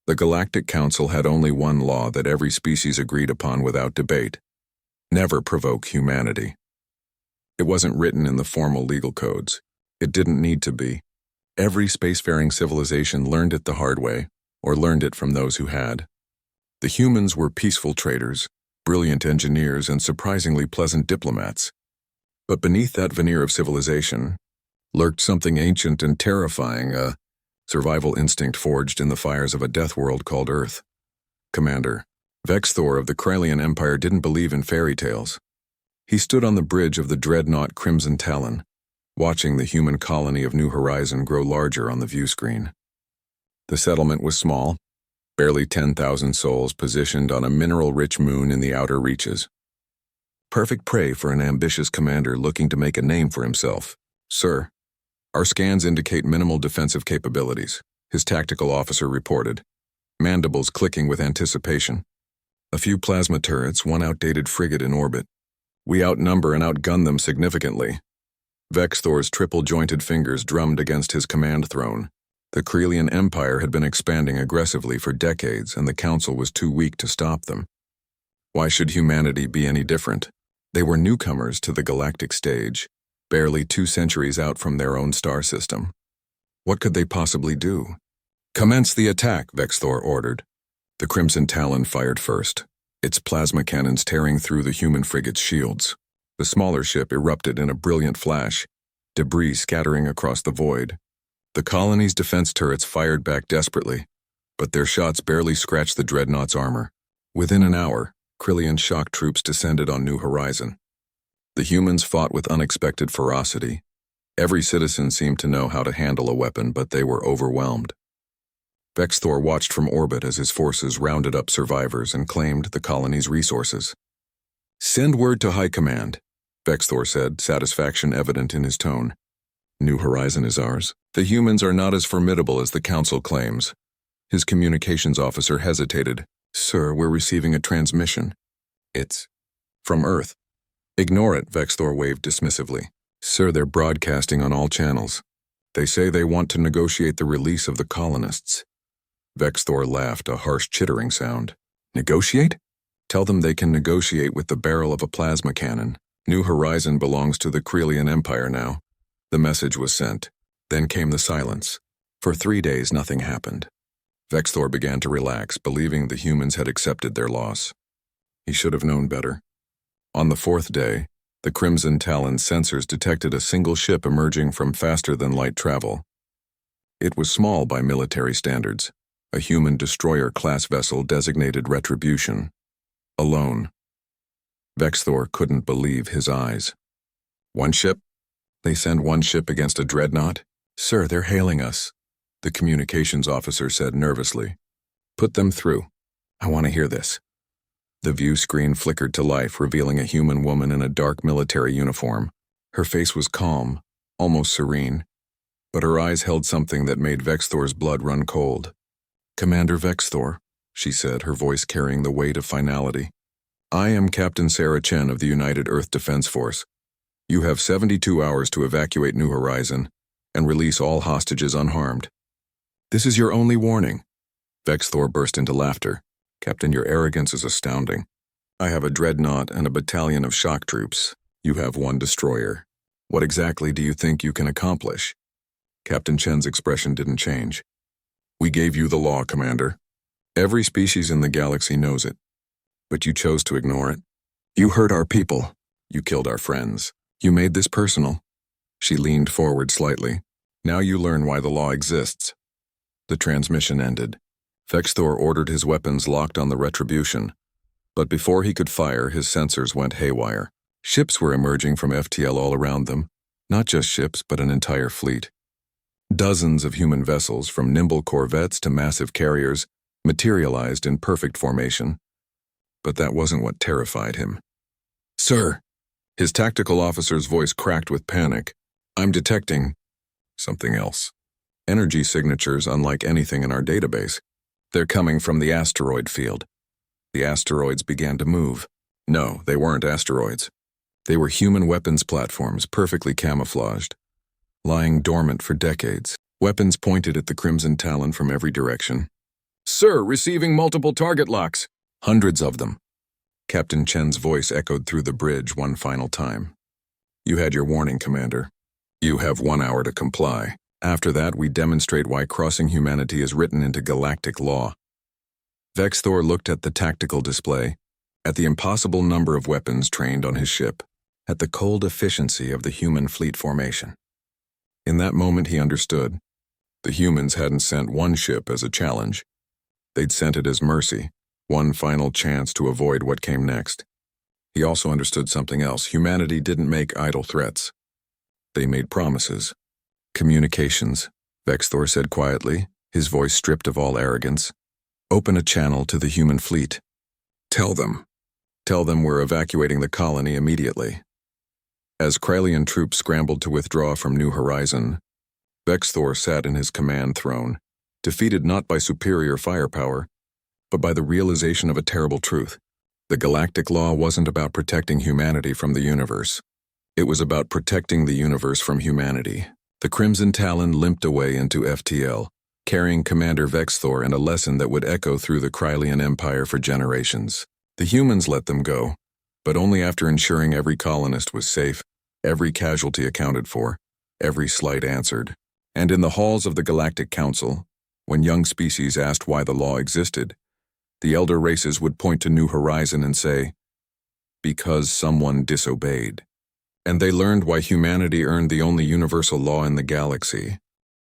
The Galactic Council had only one law that every species agreed upon without debate: never provoke humanity. It wasn't written in the formal legal codes. It didn't need to be. Every spacefaring civilization learned it the hard way, or learned it from those who had. The humans were peaceful traders, brilliant engineers, and surprisingly pleasant diplomats. But beneath that veneer of civilization lurked something ancient and terrifying, a survival instinct forged in the fires of a death world called Earth. Commander Vexthor of the Kralian Empire didn't believe in fairy tales. He stood on the bridge of the dreadnought Crimson Talon, watching the human colony of New Horizon grow larger on the view screen. The settlement was small, barely 10,000 souls positioned on a mineral-rich moon in the outer reaches. Perfect prey for an ambitious commander looking to make a name for himself. "Sir, our scans indicate minimal defensive capabilities," his tactical officer reported, mandibles clicking with anticipation. "A few plasma turrets, one outdated frigate in orbit. We outnumber and outgun them significantly." Vexthor's triple-jointed fingers drummed against his command throne. The Kralian Empire had been expanding aggressively for decades, and the Council was too weak to stop them. Why should humanity be any different? They were newcomers to the galactic stage, barely 2 centuries out from their own star system. What could they possibly do? "Commence the attack," Vexthor ordered. The Crimson Talon fired first, its plasma cannons tearing through the human frigate's shields. The smaller ship erupted in a brilliant flash, debris scattering across the void. The colony's defense turrets fired back desperately, but their shots barely scratched the dreadnought's armor. Within an hour, Kralian shock troops descended on New Horizon. The humans fought with unexpected ferocity. Every citizen seemed to know how to handle a weapon, but they were overwhelmed. Vexthor watched from orbit as his forces rounded up survivors and claimed the colony's resources. "Send word to High Command," Vexthor said, satisfaction evident in his tone. "New Horizon is ours. The humans are not as formidable as the Council claims." His communications officer hesitated. "Sir, we're receiving a transmission. It's from Earth." "Ignore it," Vexthor waved dismissively. "Sir, they're broadcasting on all channels. They say they want to negotiate the release of the colonists." Vexthor laughed, a harsh chittering sound. "Negotiate? Tell them they can negotiate with the barrel of a plasma cannon. New Horizon belongs to the Kralian Empire now." The message was sent. Then came the silence. For 3 days, nothing happened. Vexthor began to relax, believing the humans had accepted their loss. He should have known better. On the 4th day, the Crimson Talon sensors detected a single ship emerging from faster-than-light travel. It was small by military standards, a human destroyer-class vessel designated Retribution. Alone. Vexthor couldn't believe his eyes. "One ship? They send one ship against a dreadnought?" "Sir, they're hailing us," the communications officer said nervously. "Put them through. I want to hear this." The view screen flickered to life, revealing a human woman in a dark military uniform. Her face was calm, almost serene, but her eyes held something that made Vexthor's blood run cold. "Commander Vexthor," she said, her voice carrying the weight of finality. "I am Captain Sarah Chen of the United Earth Defense Force. You have 72 hours to evacuate New Horizon and release all hostages unharmed." "This is your only warning." Vexthor burst into laughter. "Captain, your arrogance is astounding. I have a dreadnought and a battalion of shock troops. You have one destroyer. What exactly do you think you can accomplish?" Captain Chen's expression didn't change. "We gave you the law, Commander. Every species in the galaxy knows it. But you chose to ignore it. You hurt our people. You killed our friends. You made this personal." She leaned forward slightly. "Now you learn why the law exists." The transmission ended. Vexthor ordered his weapons locked on the Retribution, but before he could fire, his sensors went haywire. Ships were emerging from FTL all around them, not just ships, but an entire fleet. Dozens of human vessels, from nimble corvettes to massive carriers, materialized in perfect formation. But that wasn't what terrified him. "Sir!" His tactical officer's voice cracked with panic. "I'm detecting something else. Energy signatures unlike anything in our database. They're coming from the asteroid field." The asteroids began to move. No, they weren't asteroids. They were human weapons platforms, perfectly camouflaged, lying dormant for decades. Weapons pointed at the Crimson Talon from every direction. sir, receiving multiple target locks. Hundreds of them. Captain Chen's voice echoed through the bridge one final time. You had your warning, Commander. You have 1 hour to comply. After that, we demonstrate why crossing humanity is written into galactic law. Vexthor looked at the tactical display, at the impossible number of weapons trained on his ship, at the cold efficiency of the human fleet formation. In that moment, he understood. The humans hadn't sent one ship as a challenge. They'd sent it as mercy, one final chance to avoid what came next. He also understood something else. Humanity didn't make idle threats. They made promises. Communications, Vexthor said quietly, his voice stripped of all arrogance. Open a channel to the human fleet. Tell them we're evacuating the colony immediately. As Krylian troops scrambled to withdraw from New Horizon, Vexthor sat in his command throne, defeated not by superior firepower, but by the realization of a terrible truth. The galactic law wasn't about protecting humanity from the universe. It was about protecting the universe from humanity. The Crimson Talon limped away into FTL, carrying Commander Vexthor and a lesson that would echo through the Krylian Empire for generations. The humans let them go, but only after ensuring every colonist was safe, every casualty accounted for, every slight answered. And in the halls of the Galactic Council, when young species asked why the law existed, the elder races would point to New Horizon and say, because someone disobeyed. And they learned why humanity earned the only universal law in the galaxy,